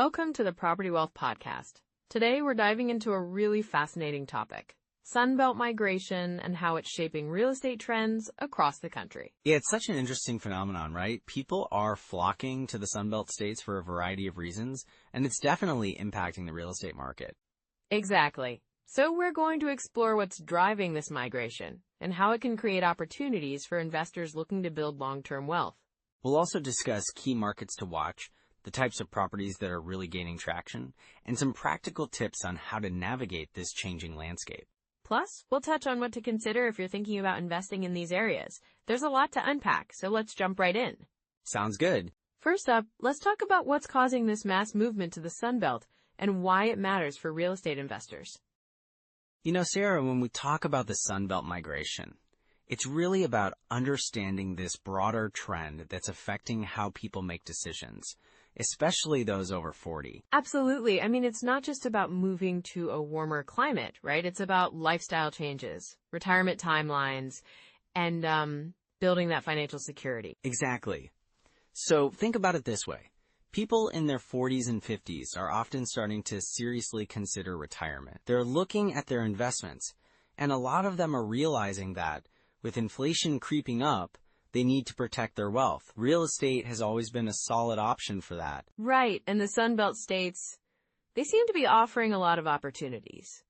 Welcome to the Property Wealth Podcast. Today we're diving into a really fascinating topic, Sunbelt migration and how it's shaping real estate trends across the country. Yeah, it's such an interesting phenomenon, right? People are flocking to the Sunbelt states for a variety of reasons, and it's definitely impacting the real estate market. Exactly. So we're going to explore what's driving this migration and how it can create opportunities for investors looking to build long-term wealth. We'll also discuss key markets to watch, the types of properties that are really gaining traction, and some practical tips on how to navigate this changing landscape. Plus, we'll touch on what to consider if you're thinking about investing in these areas. There's a lot to unpack, so let's jump right in. Sounds good. First up, let's talk about what's causing this mass movement to the Sunbelt and why it matters for real estate investors. You know, Sarah, when we talk about the Sunbelt migration, it's really about understanding this broader trend that's affecting how people make decisions, especially those over 40. Absolutely. I mean, it's not just about moving to a warmer climate, right? It's about lifestyle changes, retirement timelines, and building that financial security. Exactly. So think about it this way. People in their 40s and 50s are often starting to seriously consider retirement. They're looking at their investments, and a lot of them are realizing that with inflation creeping up, they need to protect their wealth. Real estate has always been a solid option for that. Right, and the Sunbelt states, they seem to be offering a lot of opportunities.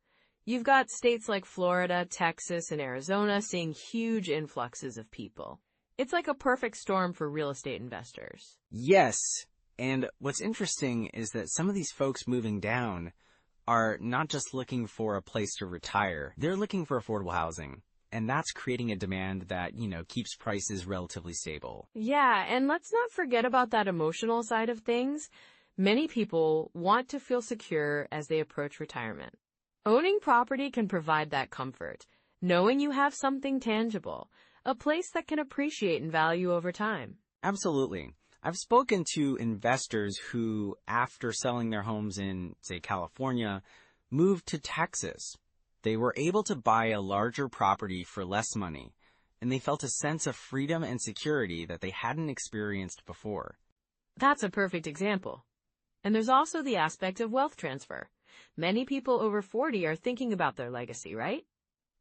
You've got states like Florida, Texas, and Arizona seeing huge influxes of people. It's like a perfect storm for real estate investors. Yes, and what's interesting is that some of these folks moving down are not just looking for a place to retire. They're looking for affordable housing. And that's creating a demand that, keeps prices relatively stable. Yeah, and let's not forget about that emotional side of things. Many people want to feel secure as they approach retirement. Owning property can provide that comfort, knowing you have something tangible, a place that can appreciate in value over time. Absolutely. I've spoken to investors who, after selling their homes in, say, California, moved to Texas. They were able to buy a larger property for less money, and they felt a sense of freedom and security that they hadn't experienced before. That's a perfect example. And there's also the aspect of wealth transfer. Many people over 40 are thinking about their legacy, right?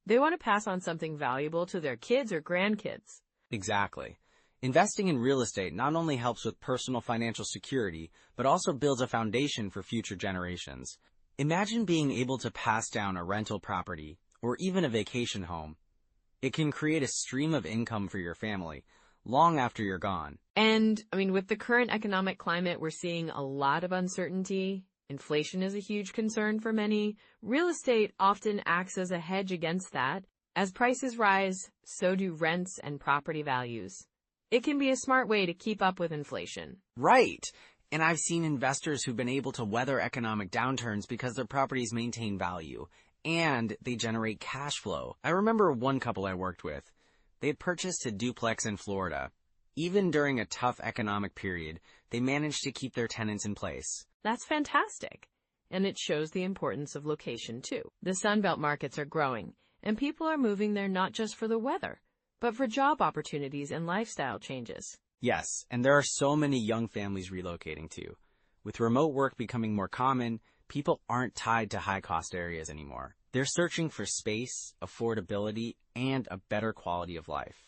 They want to pass on something valuable to their kids or grandkids. Exactly. Investing in real estate not only helps with personal financial security, but also builds a foundation for future generations. Imagine being able to pass down a rental property or even a vacation home. It can create a stream of income for your family long after you're gone. And, with the current economic climate, we're seeing a lot of uncertainty. Inflation is a huge concern for many. Real estate often acts as a hedge against that. As prices rise, so do rents and property values. It can be a smart way to keep up with inflation. Right. And I've seen investors who've been able to weather economic downturns because their properties maintain value and they generate cash flow. I remember one couple I worked with. They had purchased a duplex in Florida. Even during a tough economic period, they managed to keep their tenants in place. That's fantastic. And it shows the importance of location, too. The Sunbelt markets are growing, and people are moving there not just for the weather, but for job opportunities and lifestyle changes. Yes, and there are so many young families relocating too. With remote work becoming more common, people aren't tied to high-cost areas anymore. They're searching for space, affordability, and a better quality of life.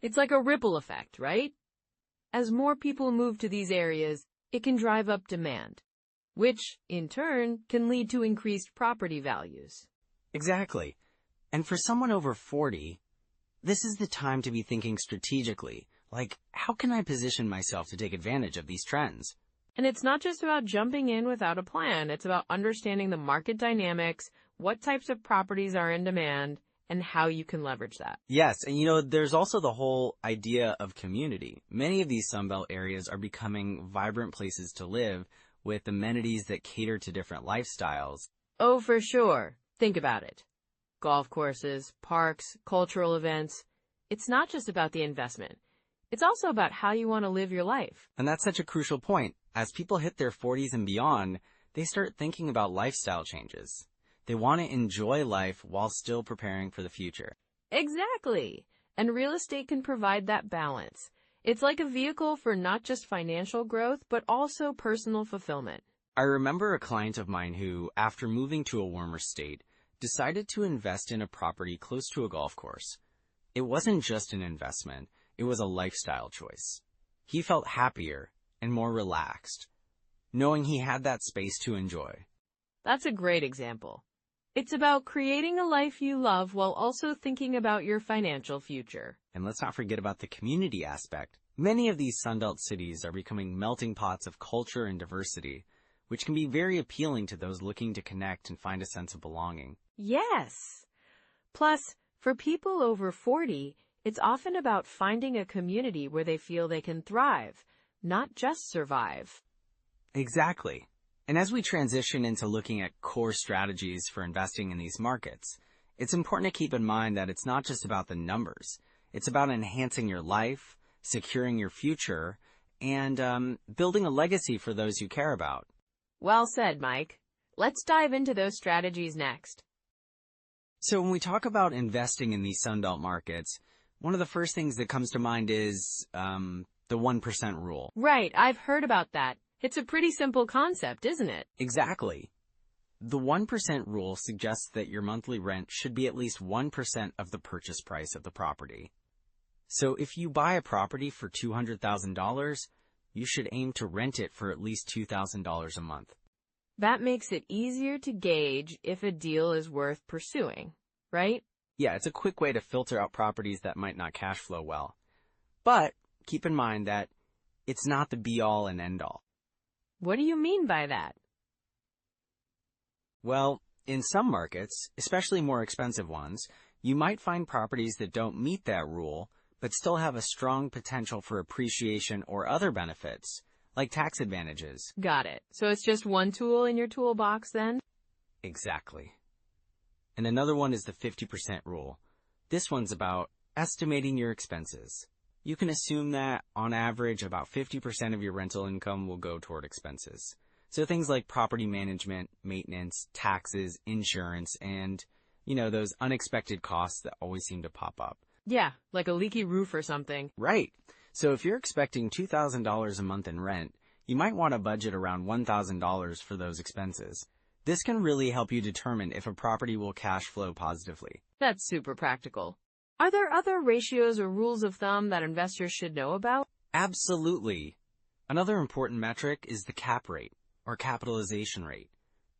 It's like a ripple effect, right? As more people move to these areas, it can drive up demand, which, in turn, can lead to increased property values. Exactly. And for someone over 40, this is the time to be thinking strategically. Like, how can I position myself to take advantage of these trends? And it's not just about jumping in without a plan. It's about understanding the market dynamics, what types of properties are in demand, and how you can leverage that. Yes, and there's also the whole idea of community. Many of these Sunbelt areas are becoming vibrant places to live with amenities that cater to different lifestyles. Oh, for sure. Think about it. Golf courses, parks, cultural events. It's not just about the investment. It's also about how you want to live your life. And that's such a crucial point. As people hit their 40s and beyond, they start thinking about lifestyle changes. They want to enjoy life while still preparing for the future. Exactly. And real estate can provide that balance. It's like a vehicle for not just financial growth, but also personal fulfillment. I remember a client of mine who, after moving to a warmer state, decided to invest in a property close to a golf course. It wasn't just an investment, it was a lifestyle choice. He felt happier and more relaxed, knowing he had that space to enjoy. That's a great example. It's about creating a life you love while also thinking about your financial future. And let's not forget about the community aspect. Many of these Sunbelt cities are becoming melting pots of culture and diversity, which can be very appealing to those looking to connect and find a sense of belonging. Yes. Plus, for people over 40, it's often about finding a community where they feel they can thrive, not just survive. Exactly. And as we transition into looking at core strategies for investing in these markets, it's important to keep in mind that it's not just about the numbers. It's about enhancing your life, securing your future, and building a legacy for those you care about. Well said, Mike. Let's dive into those strategies next. So when we talk about investing in these Sunbelt markets, one of the first things that comes to mind is the 1% rule. Right, I've heard about that. It's a pretty simple concept, isn't it? Exactly. The 1% rule suggests that your monthly rent should be at least 1% of the purchase price of the property. So if you buy a property for $200,000, you should aim to rent it for at least $2,000 a month. That makes it easier to gauge if a deal is worth pursuing, right? Yeah, it's a quick way to filter out properties that might not cash flow well. But keep in mind that it's not the be-all and end-all. What do you mean by that? Well, in some markets, especially more expensive ones, you might find properties that don't meet that rule, but still have a strong potential for appreciation or other benefits, like tax advantages. Got it. So it's just one tool in your toolbox then? Exactly. And another one is the 50% rule. This one's about estimating your expenses. You can assume that, on average, about 50% of your rental income will go toward expenses. So things like property management, maintenance, taxes, insurance, and, those unexpected costs that always seem to pop up. Yeah, like a leaky roof or something. Right. So if you're expecting $2,000 a month in rent, you might want to budget around $1,000 for those expenses. This can really help you determine if a property will cash flow positively. That's super practical. Are there other ratios or rules of thumb that investors should know about? Absolutely. Another important metric is the cap rate, or capitalization rate.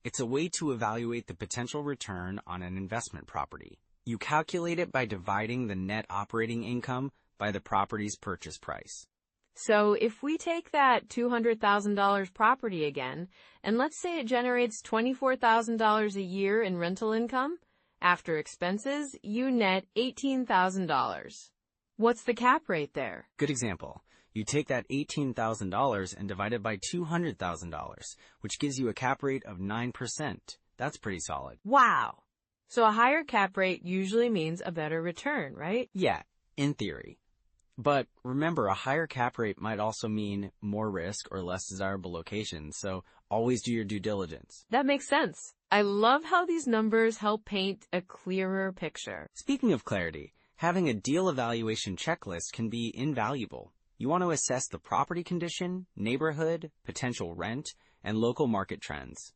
It's a way to evaluate the potential return on an investment property. You calculate it by dividing the net operating income by the property's purchase price. So if we take that $200,000 property again, and let's say it generates $24,000 a year in rental income, after expenses, you net $18,000. What's the cap rate there? Good example. You take that $18,000 and divide it by $200,000, which gives you a cap rate of 9%. That's pretty solid. Wow. So a higher cap rate usually means a better return, right? Yeah, in theory. But remember, a higher cap rate might also mean more risk or less desirable locations, so always do your due diligence. That makes sense. I love how these numbers help paint a clearer picture. Speaking of clarity, having a deal evaluation checklist can be invaluable. You want to assess the property condition, neighborhood, potential rent, and local market trends.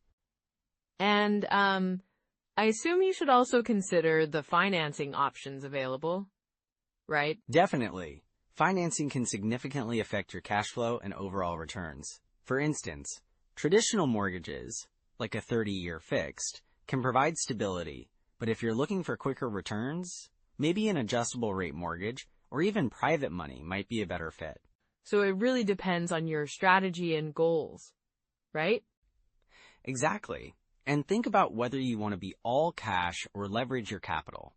And, I assume you should also consider the financing options available, right? Definitely. Financing can significantly affect your cash flow and overall returns. For instance, traditional mortgages, like a 30-year fixed, can provide stability, but if you're looking for quicker returns, maybe an adjustable rate mortgage or even private money might be a better fit. So it really depends on your strategy and goals, right? Exactly. And think about whether you want to be all cash or leverage your capital.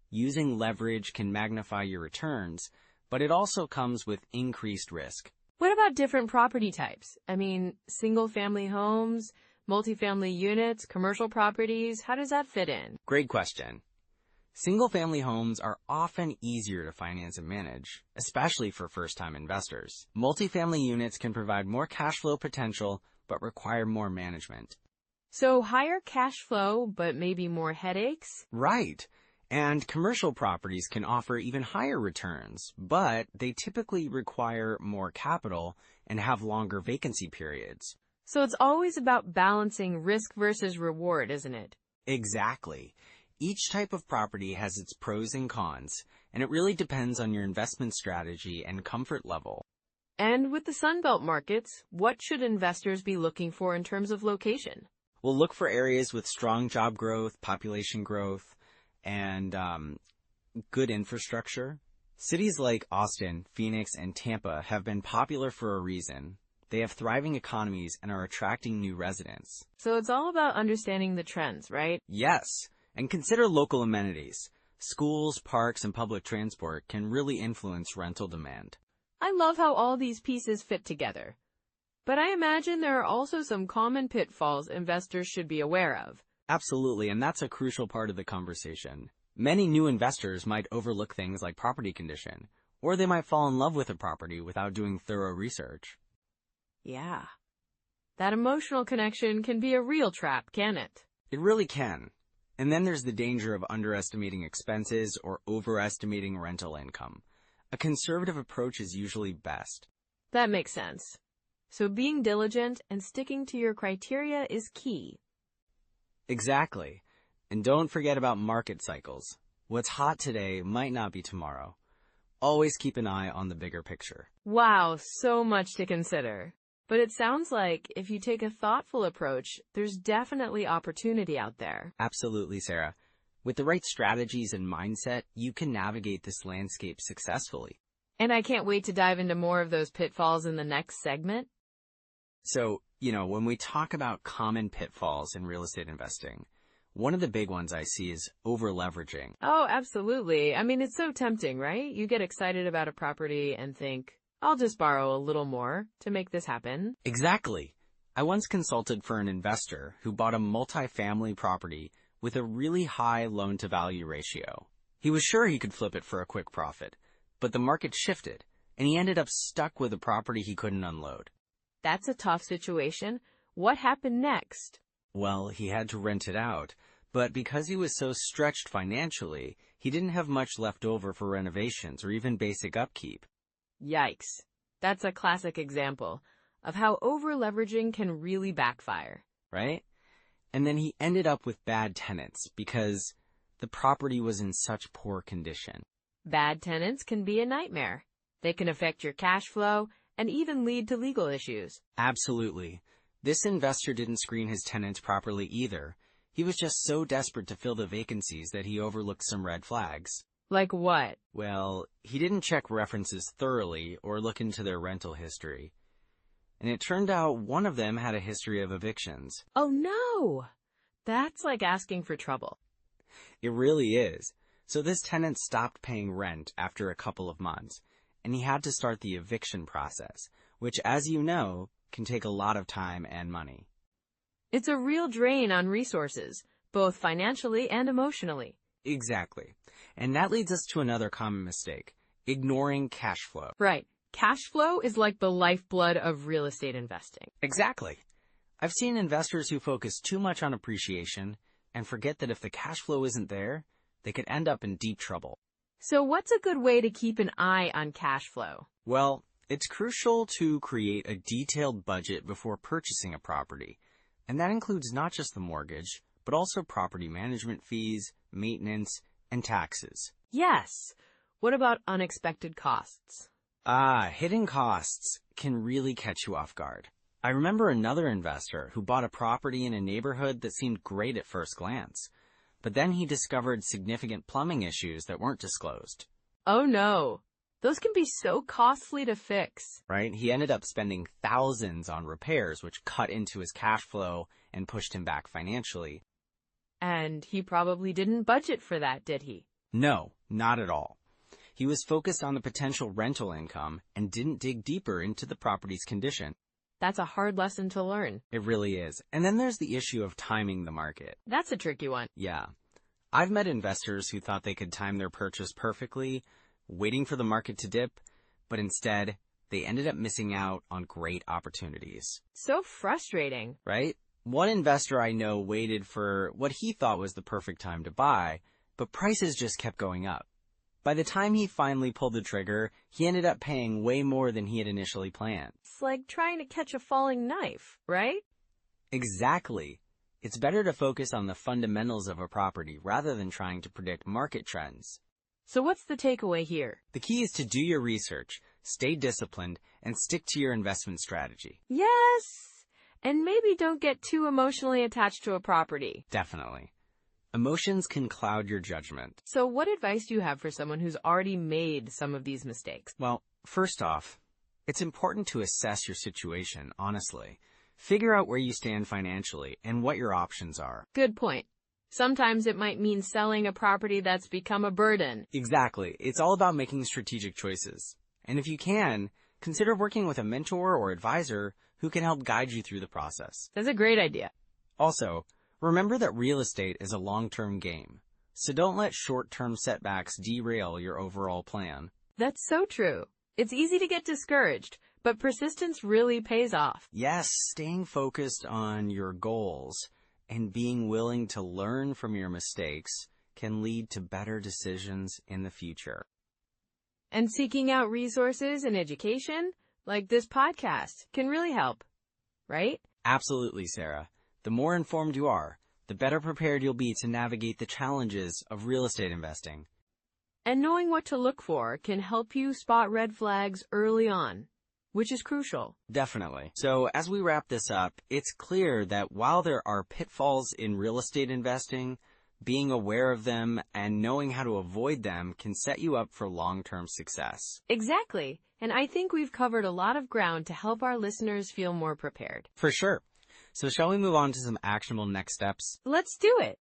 Using leverage can magnify your returns, but it also comes with increased risk. What about different property types? I mean, single-family homes, multifamily units, commercial properties, how does that fit in? Great question. Single-family homes are often easier to finance and manage, especially for first-time investors. Multifamily units can provide more cash flow potential, but require more management. So higher cash flow, but maybe more headaches? Right. And commercial properties can offer even higher returns, but they typically require more capital and have longer vacancy periods. So it's always about balancing risk versus reward, isn't it? Exactly. Each type of property has its pros and cons, and it really depends on your investment strategy and comfort level. And with the Sunbelt markets, what should investors be looking for in terms of location? We'll look for areas with strong job growth, population growth, and good infrastructure. Cities like Austin, Phoenix, and Tampa have been popular for a reason. They have thriving economies and are attracting new residents. So it's all about understanding the trends, right? Yes, and consider local amenities. Schools, parks, and public transport can really influence rental demand. I love how all these pieces fit together. But I imagine there are also some common pitfalls investors should be aware of. Absolutely, and that's a crucial part of the conversation. Many new investors might overlook things like property condition, or they might fall in love with a property without doing thorough research. Yeah. That emotional connection can be a real trap, can it? It really can. And then there's the danger of underestimating expenses or overestimating rental income. A conservative approach is usually best. That makes sense. So being diligent and sticking to your criteria is key. Exactly. And don't forget about market cycles. What's hot today might not be tomorrow. Always keep an eye on the bigger picture. Wow, so much to consider. But it sounds like if you take a thoughtful approach, there's definitely opportunity out there. Absolutely, Sarah. With the right strategies and mindset, you can navigate this landscape successfully. And I can't wait to dive into more of those pitfalls in the next segment. So, when we talk about common pitfalls in real estate investing, one of the big ones I see is over-leveraging. Oh, absolutely. I mean, it's so tempting, right? You get excited about a property and think, I'll just borrow a little more to make this happen. Exactly. I once consulted for an investor who bought a multifamily property with a really high loan-to-value ratio. He was sure he could flip it for a quick profit, but the market shifted, and he ended up stuck with a property he couldn't unload. That's a tough situation. What happened next? Well, he had to rent it out, but because he was so stretched financially, he didn't have much left over for renovations or even basic upkeep. Yikes. That's a classic example of how over-leveraging can really backfire. Right? And then he ended up with bad tenants because the property was in such poor condition. Bad tenants can be a nightmare. They can affect your cash flow and even lead to legal issues. Absolutely. This investor didn't screen his tenants properly either. He was just so desperate to fill the vacancies that he overlooked some red flags. Like what? Well, he didn't check references thoroughly or look into their rental history. And it turned out one of them had a history of evictions. Oh no! That's like asking for trouble. It really is. So this tenant stopped paying rent after a couple of months, and he had to start the eviction process, which, as you know, can take a lot of time and money. It's a real drain on resources, both financially and emotionally. Exactly. And that leads us to another common mistake, ignoring cash flow. Right. Cash flow is like the lifeblood of real estate investing. Exactly. I've seen investors who focus too much on appreciation and forget that if the cash flow isn't there, they could end up in deep trouble. So what's a good way to keep an eye on cash flow? Well, it's crucial to create a detailed budget before purchasing a property, and that includes not just the mortgage, but also property management fees, maintenance, and taxes. Yes. What about unexpected costs? Hidden costs can really catch you off guard. I remember another investor who bought a property in a neighborhood that seemed great at first glance, but then he discovered significant plumbing issues that weren't disclosed. Oh no. Those can be so costly to fix. Right? He ended up spending thousands on repairs, which cut into his cash flow and pushed him back financially. And he probably didn't budget for that, did he? No, not at all. He was focused on the potential rental income and didn't dig deeper into the property's condition. That's a hard lesson to learn. It really is. And then there's the issue of timing the market. That's a tricky one. Yeah. I've met investors who thought they could time their purchase perfectly, waiting for the market to dip, but instead, they ended up missing out on great opportunities. So frustrating. Right? One investor I know waited for what he thought was the perfect time to buy, but prices just kept going up. By the time he finally pulled the trigger, he ended up paying way more than he had initially planned. It's like trying to catch a falling knife, right? Exactly. It's better to focus on the fundamentals of a property rather than trying to predict market trends. So what's the takeaway here? The key is to do your research, stay disciplined, and stick to your investment strategy. Yes! And maybe don't get too emotionally attached to a property. Definitely. Emotions can cloud your judgment. So what advice do you have for someone who's already made some of these mistakes? Well, first off, it's important to assess your situation honestly. Figure out where you stand financially and what your options are. Good point. Sometimes it might mean selling a property that's become a burden. Exactly. It's all about making strategic choices. And if you can, consider working with a mentor or advisor who can help guide you through the process. That's a great idea. Also, remember that real estate is a long-term game, so don't let short-term setbacks derail your overall plan. That's so true. It's easy to get discouraged, but persistence really pays off. Yes, staying focused on your goals and being willing to learn from your mistakes can lead to better decisions in the future. And seeking out resources and education, like this podcast, can really help, right? Absolutely, Sarah. The more informed you are, the better prepared you'll be to navigate the challenges of real estate investing. And knowing what to look for can help you spot red flags early on, which is crucial. Definitely. So as we wrap this up, it's clear that while there are pitfalls in real estate investing, being aware of them and knowing how to avoid them can set you up for long-term success. Exactly. And I think we've covered a lot of ground to help our listeners feel more prepared. For sure. So shall we move on to some actionable next steps? Let's do it.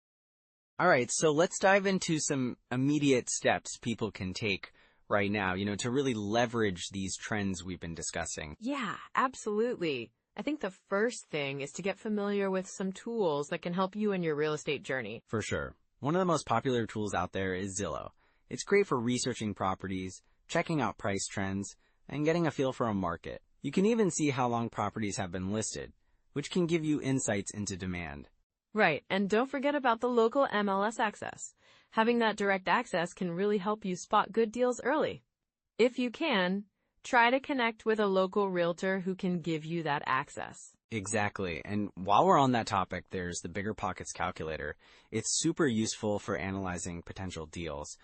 All right, so let's dive into some immediate steps people can take right now, to really leverage these trends we've been discussing. Yeah, absolutely. I think the first thing is to get familiar with some tools that can help you in your real estate journey. For sure. One of the most popular tools out there is Zillow. It's great for researching properties, checking out price trends, and getting a feel for a market. You can even see how long properties have been listed, which can give you insights into demand. Right, and don't forget about the local MLS access. Having that direct access can really help you spot good deals early. If you can, try to connect with a local realtor who can give you that access. Exactly. And while we're on that topic, there's the Bigger Pockets calculator. It's super useful for analyzing potential deals.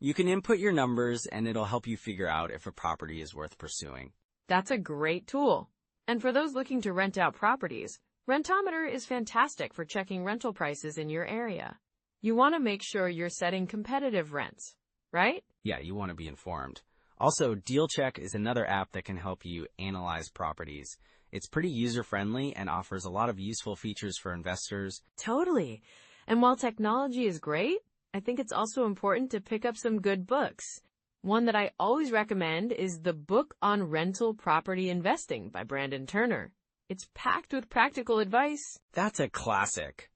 You can input your numbers and it'll help you figure out if a property is worth pursuing. That's a great tool. And for those looking to rent out properties, Rentometer is fantastic for checking rental prices in your area. You want to make sure you're setting competitive rents, right? Yeah, you want to be informed. Also, DealCheck is another app that can help you analyze properties. It's pretty user-friendly and offers a lot of useful features for investors. Totally. And while technology is great, I think it's also important to pick up some good books. One that I always recommend is The Book on Rental Property Investing by Brandon Turner. It's packed with practical advice. That's a classic.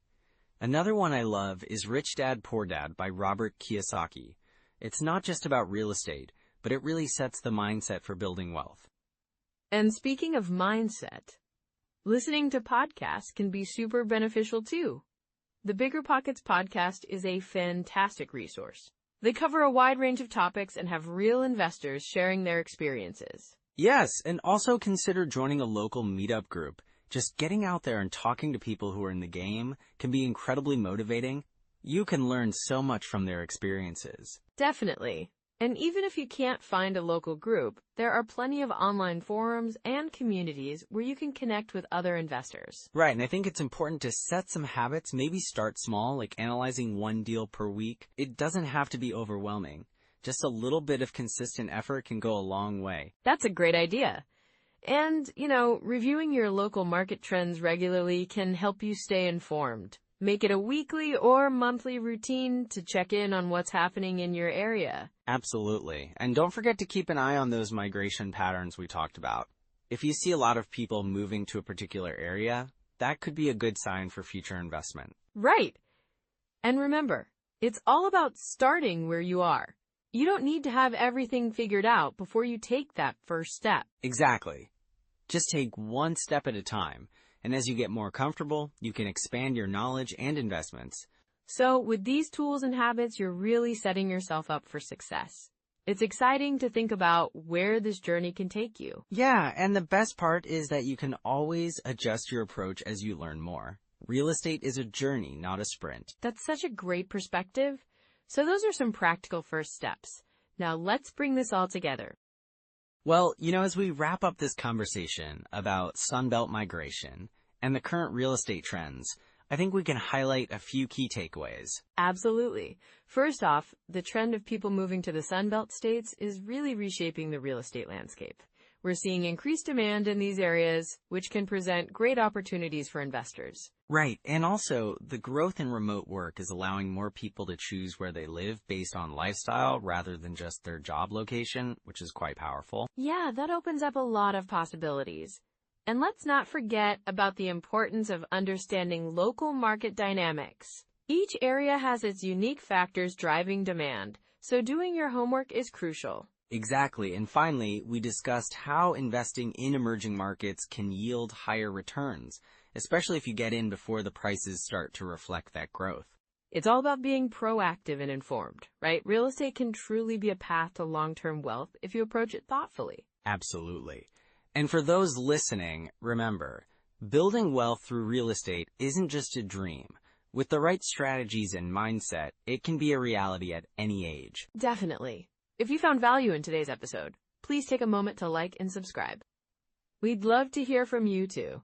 Another one I love is Rich Dad, Poor Dad by Robert Kiyosaki. It's not just about real estate, but it really sets the mindset for building wealth. And speaking of mindset, listening to podcasts can be super beneficial too. The Bigger Pockets podcast is a fantastic resource. They cover a wide range of topics and have real investors sharing their experiences. Yes, and also consider joining a local meetup group. Just getting out there and talking to people who are in the game can be incredibly motivating. You can learn so much from their experiences. Definitely. And even if you can't find a local group, there are plenty of online forums and communities where you can connect with other investors. Right, and I think it's important to set some habits, maybe start small, like analyzing one deal per week. It doesn't have to be overwhelming. Just a little bit of consistent effort can go a long way. That's a great idea. And, reviewing your local market trends regularly can help you stay informed. Make it a weekly or monthly routine to check in on what's happening in your area. Absolutely. And don't forget to keep an eye on those migration patterns we talked about. If you see a lot of people moving to a particular area, that could be a good sign for future investment. Right. And remember, it's all about starting where you are. You don't need to have everything figured out before you take that first step. Exactly. Just take one step at a time, and as you get more comfortable, you can expand your knowledge and investments. So with these tools and habits, you're really setting yourself up for success. It's exciting to think about where this journey can take you. Yeah, and the best part is that you can always adjust your approach as you learn more. Real estate is a journey, not a sprint. That's such a great perspective. So those are some practical first steps. Now let's bring this all together. Well, as we wrap up this conversation about Sunbelt migration and the current real estate trends, I think we can highlight a few key takeaways. Absolutely. First off, the trend of people moving to the Sunbelt states is really reshaping the real estate landscape. We're seeing increased demand in these areas, which can present great opportunities for investors. Right, and also, the growth in remote work is allowing more people to choose where they live based on lifestyle rather than just their job location, which is quite powerful. Yeah, that opens up a lot of possibilities. And let's not forget about the importance of understanding local market dynamics. Each area has its unique factors driving demand, so doing your homework is crucial. Exactly, and finally, we discussed how investing in emerging markets can yield higher returns, especially if you get in before the prices start to reflect that growth. It's all about being proactive and informed, right? Real estate can truly be a path to long-term wealth if you approach it thoughtfully. Absolutely. And for those listening, remember, building wealth through real estate isn't just a dream. With the right strategies and mindset, it can be a reality at any age. Definitely. If you found value in today's episode, please take a moment to like and subscribe. We'd love to hear from you too.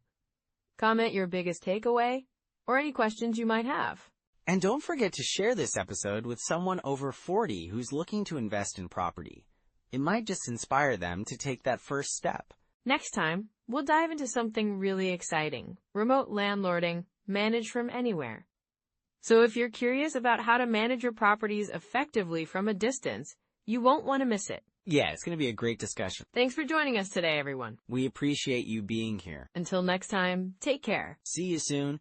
Comment your biggest takeaway or any questions you might have. And don't forget to share this episode with someone over 40 who's looking to invest in property. It might just inspire them to take that first step. Next time, we'll dive into something really exciting: remote landlording, managed from anywhere. So if you're curious about how to manage your properties effectively from a distance, you won't want to miss it. Yeah, it's going to be a great discussion. Thanks for joining us today, everyone. We appreciate you being here. Until next time, take care. See you soon.